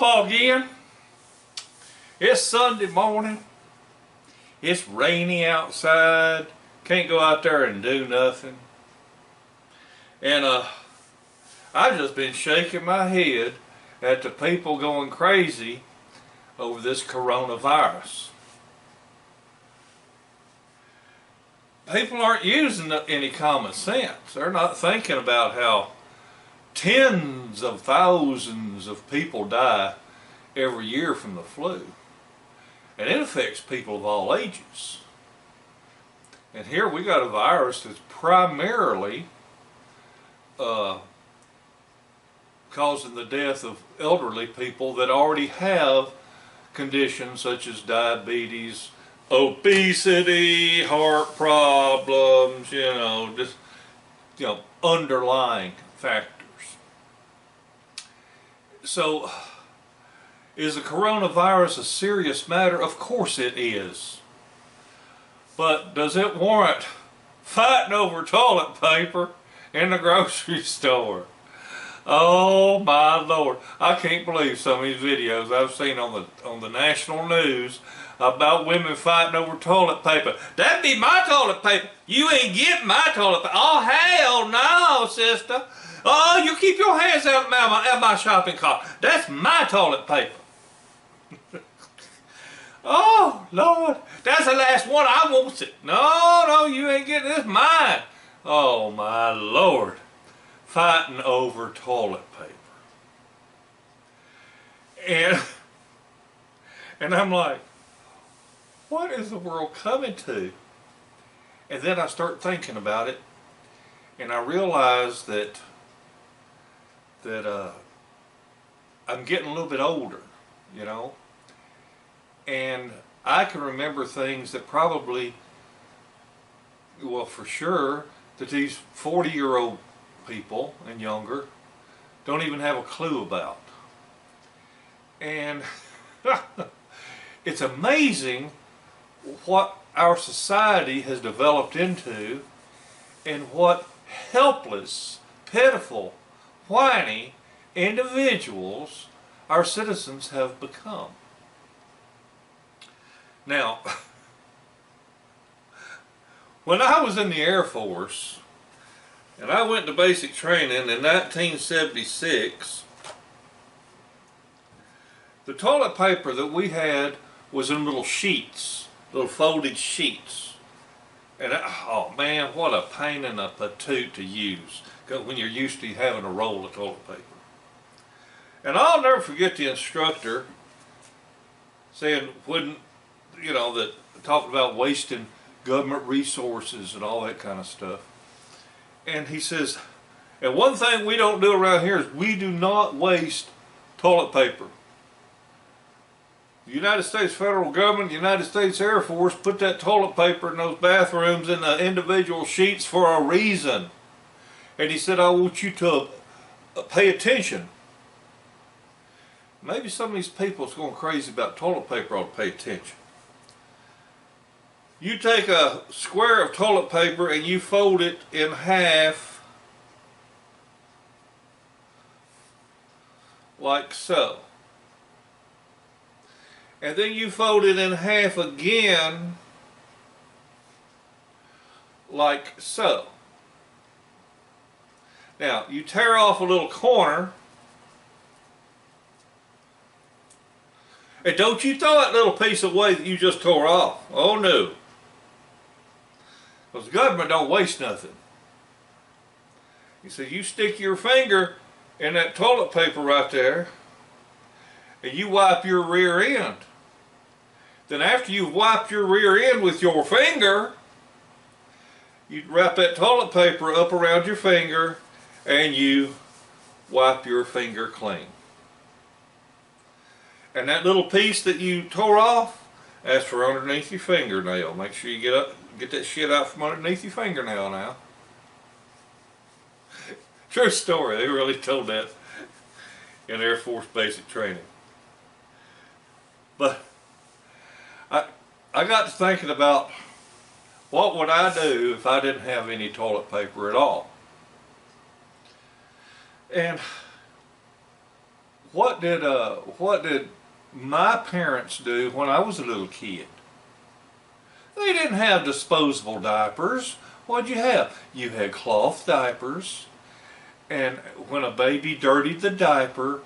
PawPaw again. It's Sunday morning. It's rainy outside. Can't go out there and do nothing. And I've just been shaking my head at the people going crazy over this coronavirus. People aren't using any common sense. They're not thinking about how tens of thousands of people die every year from the flu. And it affects people of all ages. And here we got a virus that's primarily causing the death of elderly people that already have conditions such as diabetes, obesity, heart problems, just underlying factors. So, is the coronavirus a serious matter? Of course it is. But does it warrant fighting over toilet paper in the grocery store? Oh my Lord. I can't believe some of these videos I've seen on the national news about women fighting over toilet paper. That'd be my toilet paper. You ain't getting my toilet paper. Oh hell no, sister. Oh, you keep your hands out of my shopping cart. That's my toilet paper. Oh, Lord. That's the last one. I want it. No, you ain't getting this. Mine. Oh, my Lord. Fighting over toilet paper. And I'm like, what is the world coming to? And then I start thinking about it, and I realize that I'm getting a little bit older, and I can remember things that probably, well, for sure, that these 40-year-old people and younger don't even have a clue about. And it's amazing what our society has developed into and what helpless, pitiful, whiny individuals our citizens have become. Now, when I was in the Air Force, and I went to basic training in 1976, the toilet paper that we had was in little sheets, little folded sheets. And oh man, what a pain in the patoot to use when you're used to having a roll of toilet paper. And I'll never forget the instructor saying, that talked about wasting government resources and all that kind of stuff. And he says, and one thing we don't do around here is we do not waste toilet paper. The United States federal government, the United States Air Force put that toilet paper in those bathrooms in the individual sheets for a reason. And he said, I want you to pay attention. Maybe some of these people that's going crazy about toilet paper ought to pay attention. You take a square of toilet paper and you fold it in half like so. And then you fold it in half again like so. Now, you tear off a little corner, and don't you throw that little piece away that you just tore off. Oh no. Because the government don't waste nothing. He says you stick your finger in that toilet paper right there, and you wipe your rear end. Then after you've wiped your rear end with your finger, you wrap that toilet paper up around your finger and you wipe your finger clean. And that little piece that you tore off, that's for underneath your fingernail. Make sure you get that shit out from underneath your fingernail now. True story, they really told that in Air Force basic training. But I got to thinking about what would I do if I didn't have any toilet paper at all. And what did my parents do when I was a little kid? They didn't have disposable diapers. What'd you have? You had cloth diapers, and when a baby dirtied the diaper,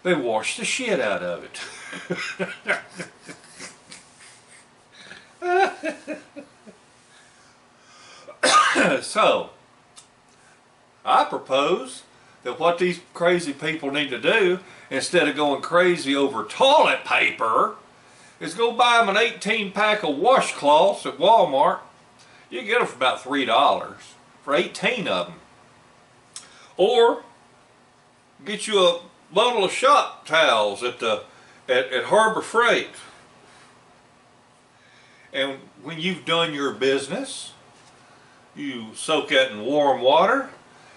they washed the shit out of it. So, I propose that what these crazy people need to do, instead of going crazy over toilet paper, is go buy them an 18-pack of washcloths at Walmart. You get them for about $3 for 18 of them. Or get you a bundle of shop towels at Harbor Freight. And when you've done your business, you soak that in warm water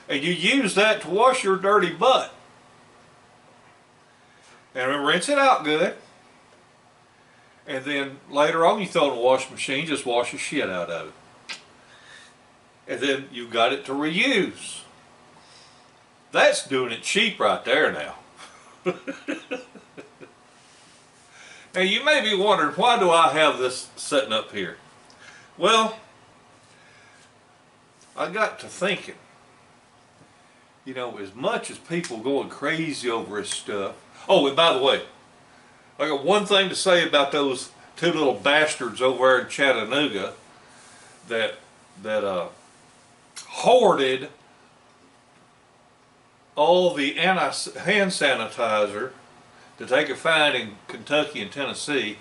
and you use that to wash your dirty butt. And rinse it out good. And then later on you throw it in the washing machine, just wash the shit out of it. And then you got it to reuse. That's doing it cheap right there now. Now you may be wondering, why do I have this sitting up here? Well, I got to thinking, you know, as much as people going crazy over this stuff. Oh, and by the way, I got one thing to say about those two little bastards over there in Chattanooga that hoarded all the hand sanitizer to take a fine in Kentucky and Tennessee.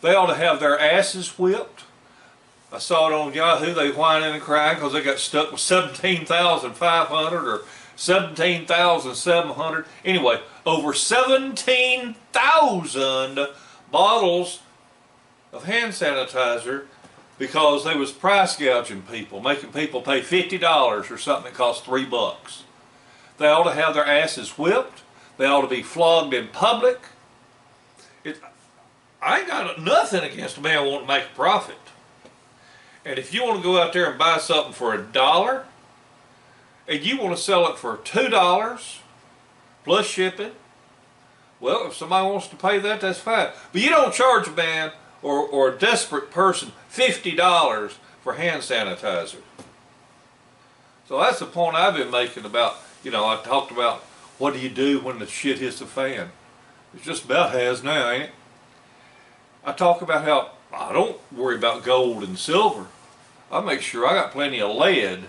They ought to have their asses whipped. I saw it on Yahoo. They whining and crying because they got stuck with 17,500 or 17,700. Anyway, over 17,000 bottles of hand sanitizer because they was price gouging people, making people pay $50 for something that cost $3. They ought to have their asses whipped. They ought to be flogged in public. I ain't got nothing against a man wanting to make a profit. And if you want to go out there and buy something for $1 and you want to sell it for $2 plus shipping, well, if somebody wants to pay that, that's fine. But you don't charge a man or a desperate person $50 for hand sanitizer. So that's the point I've been making about, you know, I talked about what do you do when the shit hits the fan. It's just about has now, ain't it? I talk about how I don't worry about gold and silver. I make sure I got plenty of lead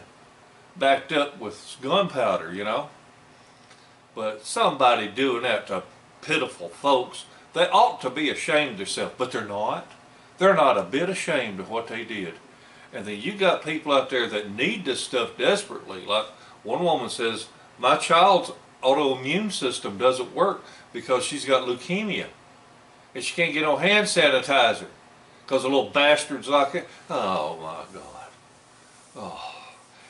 backed up with gunpowder, you know. But somebody doing that to pitiful folks, they ought to be ashamed of themselves, but they're not. They're not a bit ashamed of what they did. And then you got people out there that need this stuff desperately. Like one woman says, my child's autoimmune system doesn't work because she's got leukemia. And she can't get no hand sanitizer because the little bastards like it. Oh my God. Oh.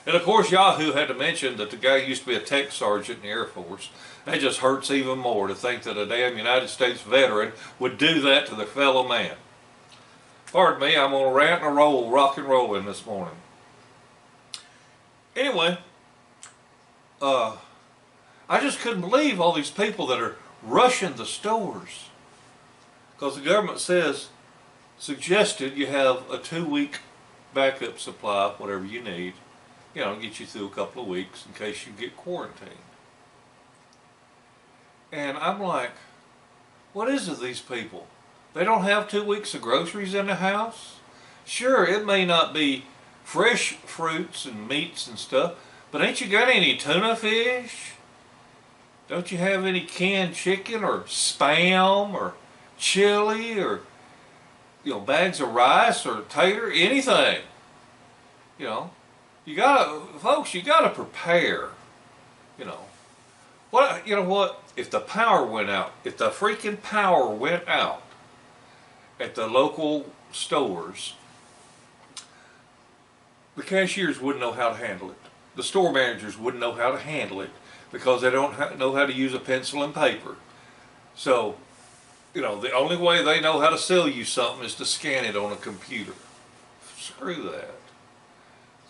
And of course Yahoo had to mention that the guy used to be a tech sergeant in the Air Force. That just hurts even more to think that a damn United States veteran would do that to their fellow man. Pardon me, I'm on a rant and a roll, rock and rolling this morning. Anyway, I just couldn't believe all these people that are rushing the stores. Because the government suggested you have a 2-week backup supply of whatever you need. You know, get you through a couple of weeks in case you get quarantined. And I'm like, what is it with these people? They don't have 2 weeks of groceries in the house? Sure, it may not be fresh fruits and meats and stuff, but ain't you got any tuna fish? Don't you have any canned chicken or Spam or chili or, you know, bags of rice or tater, anything? You know, you gotta, folks, you gotta prepare. You know, what? You know what? If the power went out, if the freaking power went out at the local stores, the cashiers wouldn't know how to handle it. The store managers wouldn't know how to handle it because they don't know how to use a pencil and paper. So, you know, the only way they know how to sell you something is to scan it on a computer. Screw that.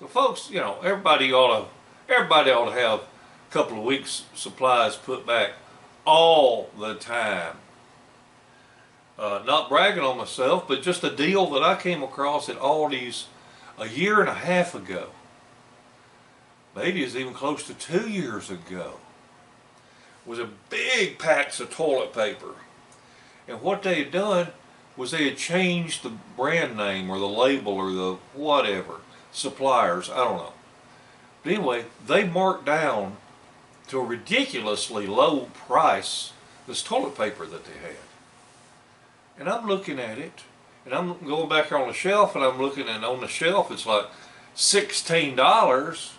So folks, you know, everybody ought to have a couple of weeks supplies put back all the time. Not bragging on myself, but just a deal that I came across at Aldi's a year and a half ago. Maybe it's even close to 2 years ago. Was a big packs of toilet paper. And what they had done was they had changed the brand name or the label or the whatever, suppliers, I don't know. But anyway, they marked down to a ridiculously low price this toilet paper that they had. And I'm looking at it, and I'm going back on the shelf, and I'm looking, and on the shelf it's like $16.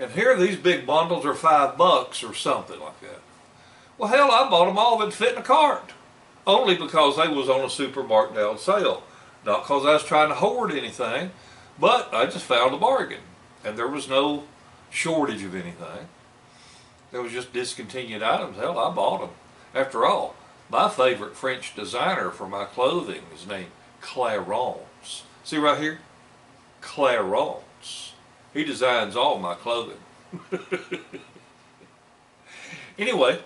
And here these big bundles are $5 or something like that. Well, hell, I bought them all that fit in a cart. Only because they was on a super marked down sale. Not because I was trying to hoard anything, but I just found a bargain. And there was no shortage of anything. There was just discontinued items. Hell, I bought them. After all, my favorite French designer for my clothing is named Clarence. See right here? Clarence. He designs all my clothing. Anyway,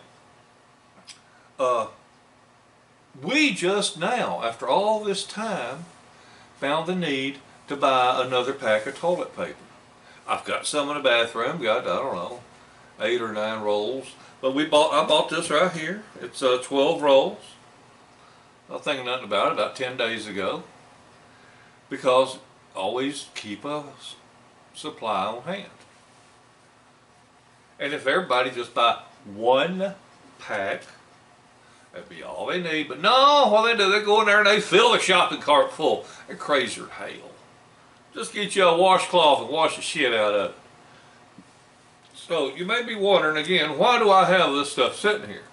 we just now, after all this time, found the need to buy another pack of toilet paper. I've got some in the bathroom, got, I don't know, 8 or 9 rolls. But I bought this right here. It's 12 rolls. Not thinking nothing about it, about 10 days ago. Because always keep a supply on hand. And if everybody just buy one pack, that'd be all they need. But no, what they do, they go in there and they fill the shopping cart full. They're crazy as hell. Just get you a washcloth and wash the shit out of it. So you may be wondering again, why do I have this stuff sitting here?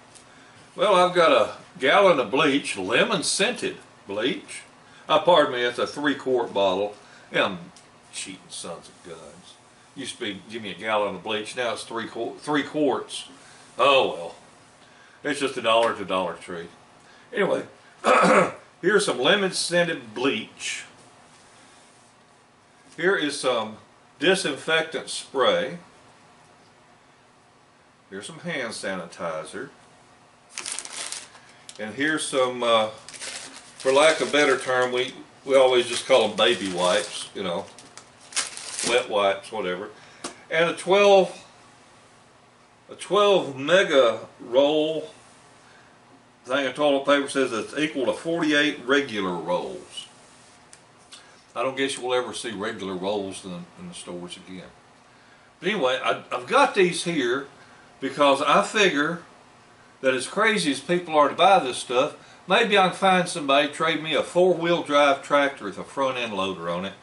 Well, I've got a gallon of bleach, lemon scented bleach. Pardon me, it's a 3-quart bottle. Yeah, I'm cheating sons of guns. Used to be, give me a gallon of bleach, now it's 3 quarts. Oh well, it's just $1 at the Dollar Tree. Anyway, here's some lemon scented bleach. Here is some disinfectant spray. Here's some hand sanitizer. And here's some, for lack of a better term, we always just call them baby wipes, you know, wet wipes, whatever. And a 12 mega roll thing of toilet paper says it's equal to 48 regular rolls. I don't guess you will ever see regular rolls in the stores again. But anyway, I've got these here because I figure that as crazy as people are to buy this stuff, maybe I can find somebody trade me a 4-wheel drive tractor with a front end loader on it,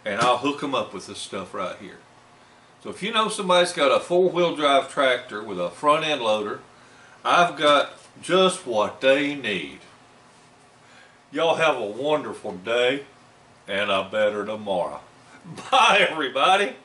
and I'll hook them up with this stuff right here. So if you know somebody's got a 4-wheel drive tractor with a front end loader, I've got just what they need. Y'all have a wonderful day and a better tomorrow. Bye, everybody.